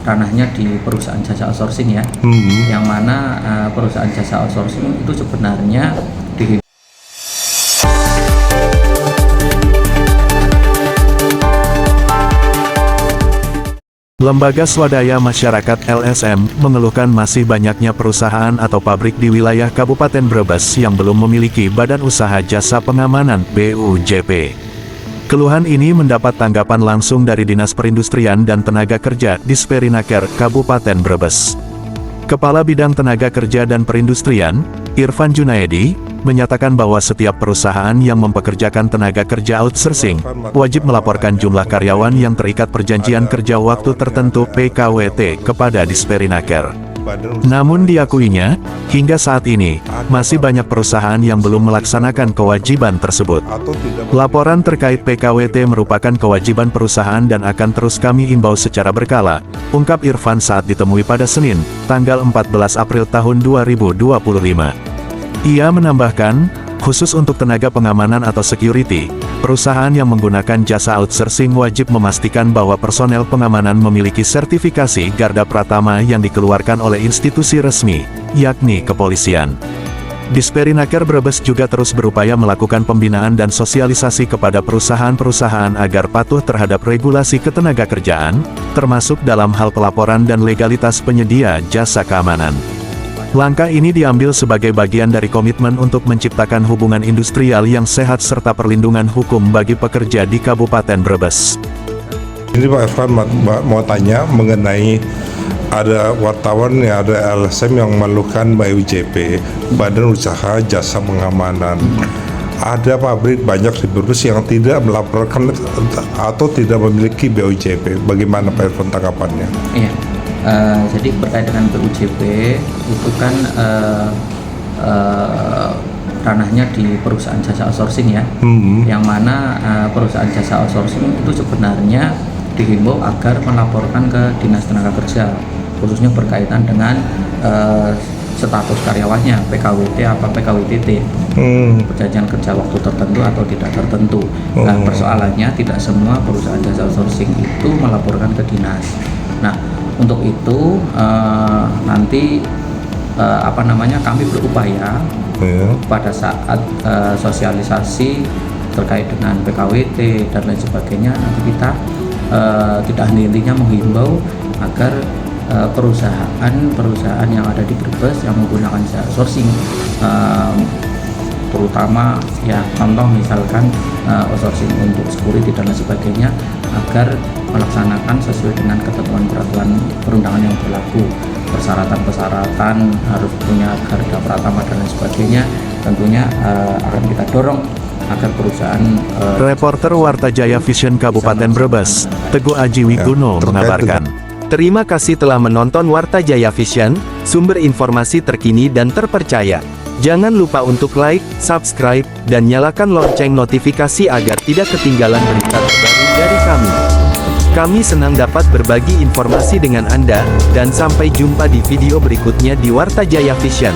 ranahnya di perusahaan jasa outsourcing ya, yang mana perusahaan jasa outsourcing itu sebenarnya di Lembaga Swadaya Masyarakat LSM mengeluhkan masih banyaknya perusahaan atau pabrik di wilayah Kabupaten Brebes yang belum memiliki Badan Usaha Jasa Pengamanan (BUJP). Keluhan ini mendapat tanggapan langsung dari Dinas Perindustrian dan Tenaga Kerja Disperinaker Kabupaten Brebes. Kepala Bidang Tenaga Kerja dan Perindustrian, Irfan Junaedi, menyatakan bahwa setiap perusahaan yang mempekerjakan tenaga kerja outsourcing wajib melaporkan jumlah karyawan yang terikat perjanjian kerja waktu tertentu (PKWT) kepada Disperinaker. Namun diakuinya, hingga saat ini, masih banyak perusahaan yang belum melaksanakan kewajiban tersebut. Laporan terkait PKWT merupakan kewajiban perusahaan dan akan terus kami imbau secara berkala, ungkap Irfan saat ditemui pada Senin, tanggal 14 April tahun 2025. Ia menambahkan, khusus untuk tenaga pengamanan atau security, perusahaan yang menggunakan jasa outsourcing wajib memastikan bahwa personel pengamanan memiliki sertifikasi Garda Pratama yang dikeluarkan oleh institusi resmi, yakni kepolisian. Disperinaker Brebes juga terus berupaya melakukan pembinaan dan sosialisasi kepada perusahaan-perusahaan agar patuh terhadap regulasi ketenagakerjaan, termasuk dalam hal pelaporan dan legalitas penyedia jasa keamanan. Langkah ini diambil sebagai bagian dari komitmen untuk menciptakan hubungan industrial yang sehat serta perlindungan hukum bagi pekerja di Kabupaten Brebes. Ini Pak Irfan mau tanya mengenai ada wartawan yang ada LSM yang mengeluhkan BUJP, Badan Usaha Jasa Pengamanan. Ada pabrik banyak di Brebes yang tidak melaporkan atau tidak memiliki BUJP. Bagaimana Pak Irfan tanggapannya? Iya. Jadi berkait dengan BUJP itu kan ranahnya di perusahaan jasa outsourcing ya, yang mana perusahaan jasa outsourcing itu sebenarnya dihimbau agar melaporkan ke Dinas Tenaga Kerja, khususnya berkaitan dengan status karyawannya, PKWT apa PKWTT, perjanjian kerja waktu tertentu atau tidak tertentu. Nah, persoalannya tidak semua perusahaan jasa outsourcing itu melaporkan ke dinas. Nah, untuk itu nanti kami berupaya pada saat sosialisasi terkait dengan PKWT dan lain sebagainya, nanti kita tidak henti-hentinya menghimbau agar perusahaan yang ada di Brebes yang menggunakan jasa outsourcing, terutama ya contoh misalkan outsourcing untuk security dan lain sebagainya, agar melaksanakan sesuai dengan ketentuan peraturan perundangan yang berlaku, persyaratan harus punya Garda Pratama dan lain sebagainya. Tentunya akan kita dorong agar perusahaan Reporter Warta Jaya Vision Kabupaten Brebes, Teguh Aji Wiguno mengabarkan. Terima kasih telah menonton Warta Jaya Vision, sumber informasi terkini dan terpercaya. Jangan lupa untuk like, subscribe, dan nyalakan lonceng notifikasi agar tidak ketinggalan berita terbaru dari kami. Kami senang dapat berbagi informasi dengan Anda, dan sampai jumpa di video berikutnya di Warta Jaya Vision.